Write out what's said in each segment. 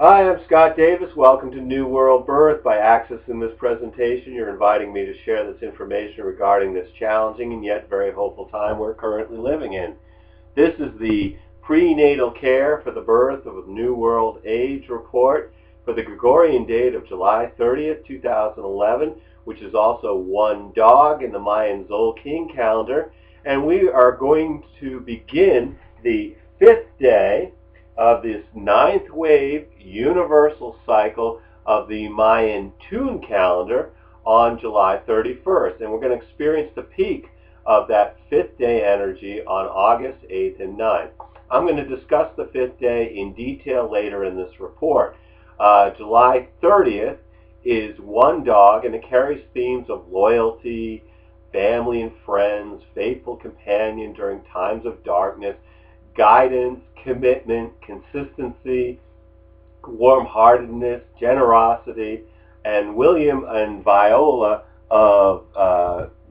Hi, I'm Scott Davis. Welcome to New World Birth. By accessing this presentation, you're inviting me to share this information regarding this challenging and yet very hopeful time we're currently living in. This is the prenatal care for the birth of a New World Age report for the Gregorian date of July 30th, 2011, which is also One Dog in the Mayan Tzolkin calendar. And we are going to begin the 5th day of this 9th wave universal cycle of the Mayan Tun calendar on July 31st. And we're going to experience the peak of that 5th day energy on August 8th and 9th. I'm going to discuss the 5th day in detail later in this report. July 30th is One Dog, and it carries themes of loyalty, family and friends, faithful companion during times of darkness, guidance, commitment, consistency, warm-heartedness, generosity. And William and Viola of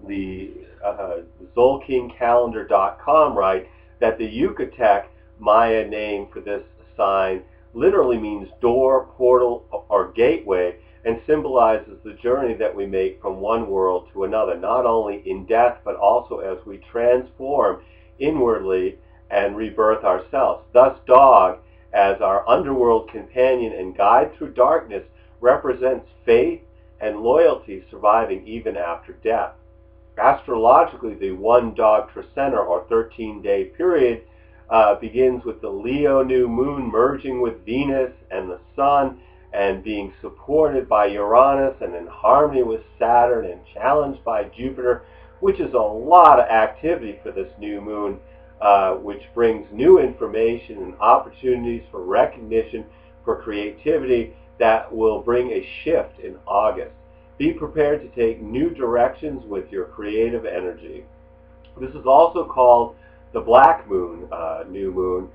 the ZolkinCalendar.com write that the Yucatec Maya name for this sign literally means door, portal, or gateway, and symbolizes the journey that we make from one world to another, not only in death, but also as we transform inwardly and rebirth ourselves. Thus, Dog, as our underworld companion and guide through darkness, represents faith and loyalty surviving even after death. Astrologically, the One Dog Tzolkin, or 13-day period, begins with the Leo new moon merging with Venus and the Sun and being supported by Uranus and in harmony with Saturn and challenged by Jupiter, which is a lot of activity for this new moon, which brings new information and opportunities for recognition, for creativity that will bring a shift in August. Be prepared to take new directions with your creative energy. This is also called the Black Moon, new moon,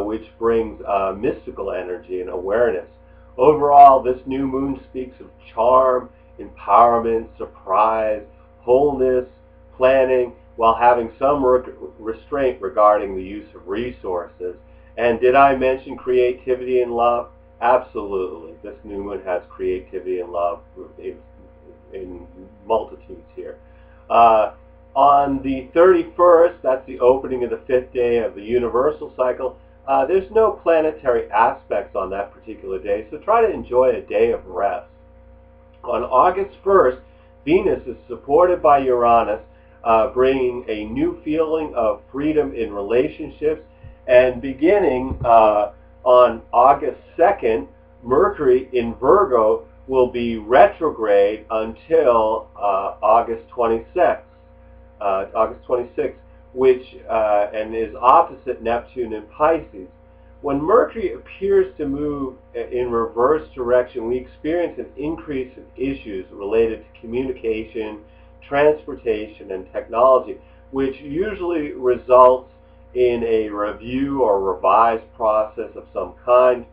which brings mystical energy and awareness. Overall, this new moon speaks of charm, empowerment, surprise, wholeness, planning, while having some restraint regarding the use of resources. And did I mention creativity and love? Absolutely. This new moon has creativity and love in multitudes here. On the 31st, that's the opening of the 5th day of the universal cycle, there's no planetary aspects on that particular day, so try to enjoy a day of rest. On August 1st, Venus is supported by Uranus, bringing a new feeling of freedom in relationships, and beginning on August 2nd, Mercury in Virgo will be retrograde until August 26th, which and is opposite Neptune in Pisces. When Mercury appears to move in reverse direction, we experience an increase in issues related to communication, transportation, and technology, which usually results in a review or revised process of some kind.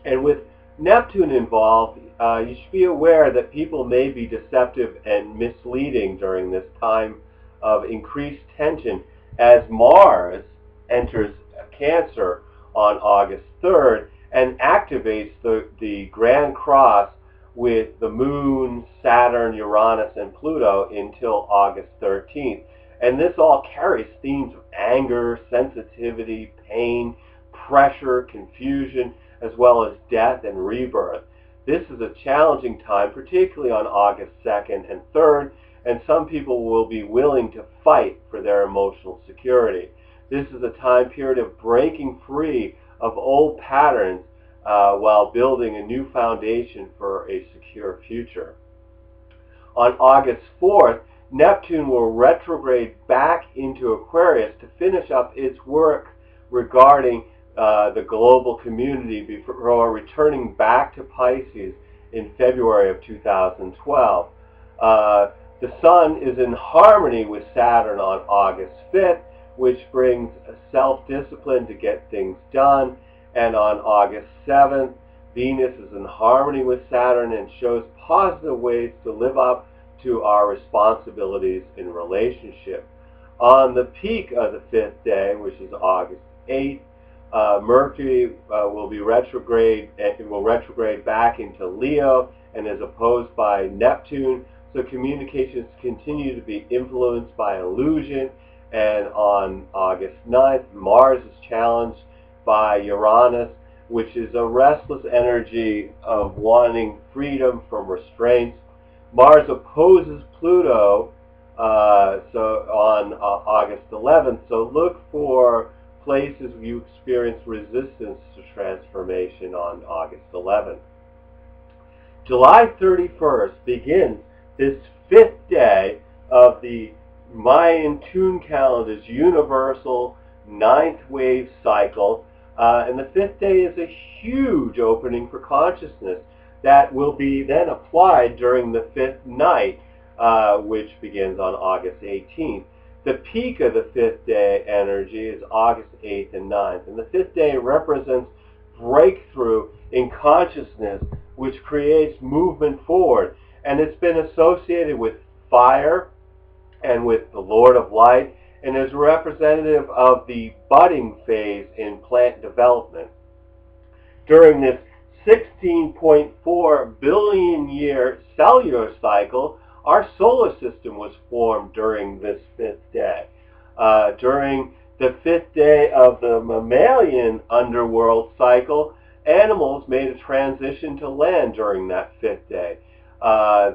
And with Neptune involved, you should be aware that people may be deceptive and misleading during this time of increased tension, as Mars enters Cancer on August 3rd and activates the Grand Cross with the Moon, Saturn, Uranus, and Pluto until August 13th. And this all carries themes of anger, sensitivity, pain, pressure, confusion, as well as death and rebirth. This is a challenging time, particularly on August 2nd and 3rd, and some people will be willing to fight for their emotional security. This is a time period of breaking free of old patterns while building a new foundation for a secure future. On August 4th, Neptune will retrograde back into Aquarius to finish up its work regarding the global community before returning back to Pisces in February of 2012. The Sun is in harmony with Saturn on August 5th, which brings self-discipline to get things done. And on August 7th, Venus is in harmony with Saturn and shows positive ways to live up to our responsibilities in relationship. On the peak of the 5th day, which is August 8th, Mercury will be retrograde. It will retrograde back into Leo and is opposed by Neptune. So communications continue to be influenced by illusion. And on August 9th, Mars is challenged by Uranus, which is a restless energy of wanting freedom from restraints. Mars opposes Pluto so on August 11th. So look for places you experience resistance to transformation on August 11th. July 31st begins this 5th day of the Mayan Tun calendar's universal 9th wave cycle. And the 5th day is a huge opening for consciousness that will be then applied during the 5th night, which begins on August 18th. The peak of the 5th day energy is August 8th and 9th. And the 5th day represents breakthrough in consciousness, which creates movement forward. And it's been associated with fire and with the Lord of Light, and is representative of the budding phase in plant development. During this 16.4 billion year cellular cycle, our solar system was formed during this 5th day. During the 5th day of the mammalian underworld cycle, animals made a transition to land during that 5th day.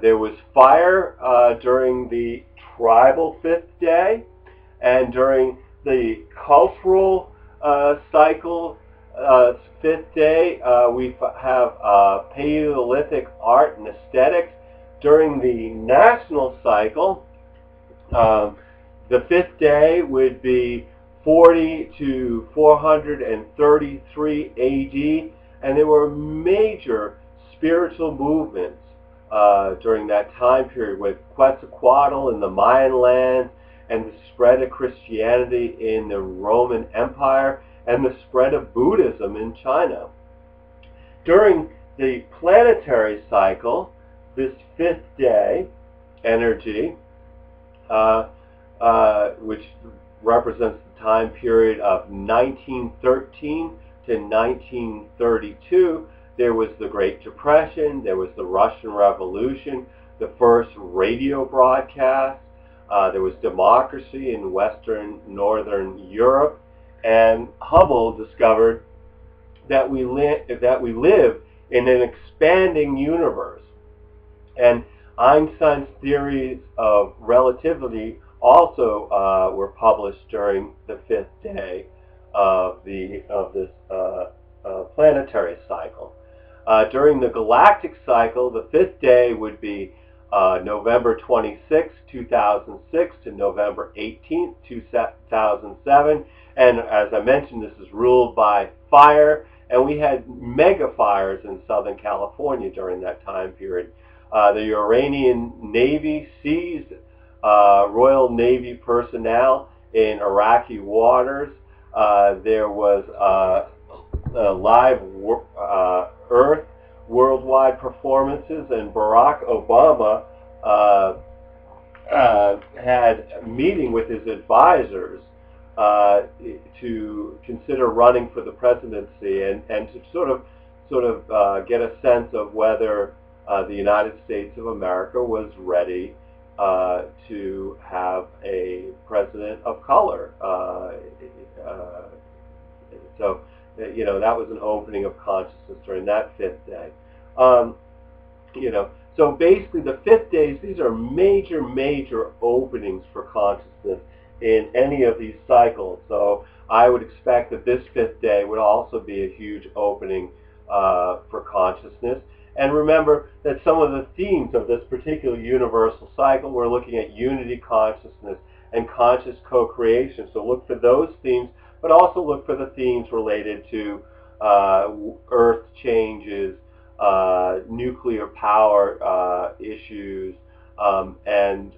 There was fire during the tribal 5th day, and during the cultural cycle 5th day, we have Paleolithic art and aesthetics. During the national cycle, the 5th day would be 40 to 433 AD, and there were major spiritual movements during that time period, with Quetzalcoatl in the Mayan land, and the spread of Christianity in the Roman Empire, and the spread of Buddhism in China. During the planetary cycle, this 5th day energy, which represents the time period of 1913 to 1932, there was the Great Depression, there was the Russian Revolution, the first radio broadcast, there was democracy in Western Northern Europe, and Hubble discovered that we live in an expanding universe. And Einstein's theories of relativity also were published during the 5th day of this planetary cycle. During the galactic cycle, the 5th day would be November 26, 2006 to November 18, 2007. And as I mentioned, this is ruled by fire, and we had mega fires in Southern California during that time period. The Iranian Navy seized Royal Navy personnel in Iraqi waters. There was live Earth worldwide performances, and Barack Obama had a meeting with his advisors to consider running for the presidency, and to sort of get a sense of whether the United States of America was ready to have a president of color. So, you know, that was an opening of consciousness during that 5th day. You know, so basically the 5th days, these are major openings for consciousness in any of these cycles. So I would expect that this 5th day would also be a huge opening for consciousness. And remember that some of the themes of this particular universal cycle, we're looking at unity consciousness and conscious co-creation. So look for those themes, but also look for the themes related to Earth changes, nuclear power issues, and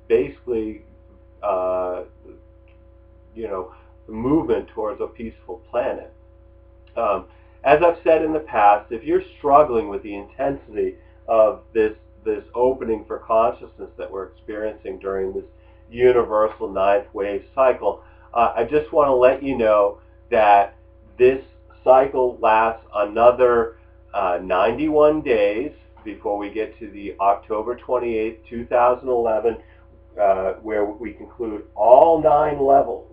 basically, you know, the movement towards a peaceful planet. As I've said in the past, if you're struggling with the intensity of this opening for consciousness that we're experiencing during this universal 9th wave cycle, I just want to let you know that this cycle lasts another 91 days before we get to the October 28th, 2011, where we conclude all 9 levels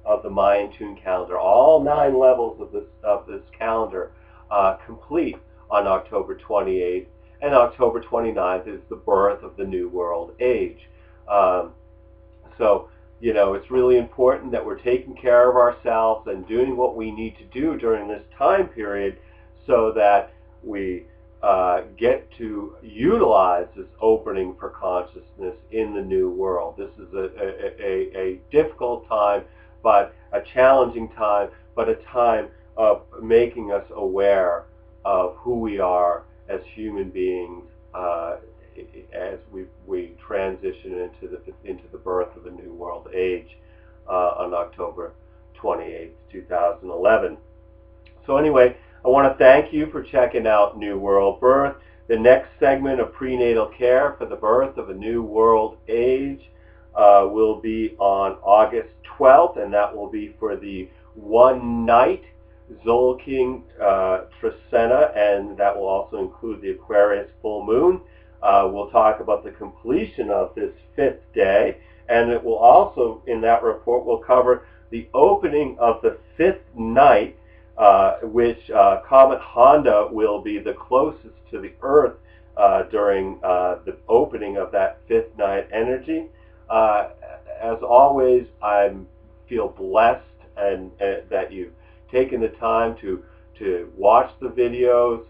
of the Mayan Tun calendar. All 9 levels of this calendar complete on October 28th, and October 29th is the birth of the New World Age. So, you know, it's really important that we're taking care of ourselves and doing what we need to do during this time period so that we get to utilize this opening for consciousness in the new world. This is a difficult time, but a challenging time, but a time of making us aware of who we are as human beings as we transition into the birth of the New World Age on October 28th, 2011. So anyway, I want to thank you for checking out New World Birth. The next segment of prenatal care for the birth of a new world age will be on August 12th, and that will be for the one night Tzolkin Trecena, and that will also include the Aquarius full moon. We'll talk about the completion of this 5th day, and it will also, in that report, will cover the opening of the 5th night, which Comet Honda will be the closest to the Earth during the opening of that 5th night energy. As always, I feel blessed and that you've taken the time to watch the videos.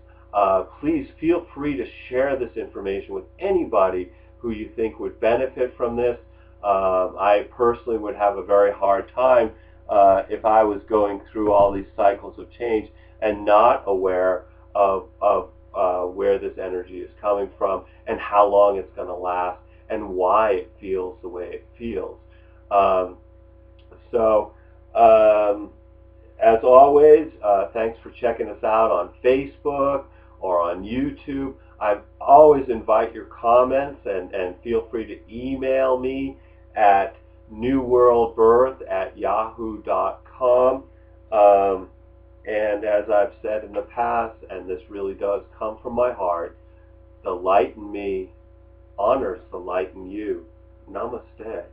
Please feel free to share this information with anybody who you think would benefit from this. I personally would have a very hard time if I was going through all these cycles of change and not aware of where this energy is coming from and how long it's going to last and why it feels the way it feels. As always, thanks for checking us out on Facebook or on YouTube. I always invite your comments and feel free to email me at newworldbirth@yahoo.com. And as I've said in the past, and this really does come from my heart, the light in me honors the light in you. Namaste.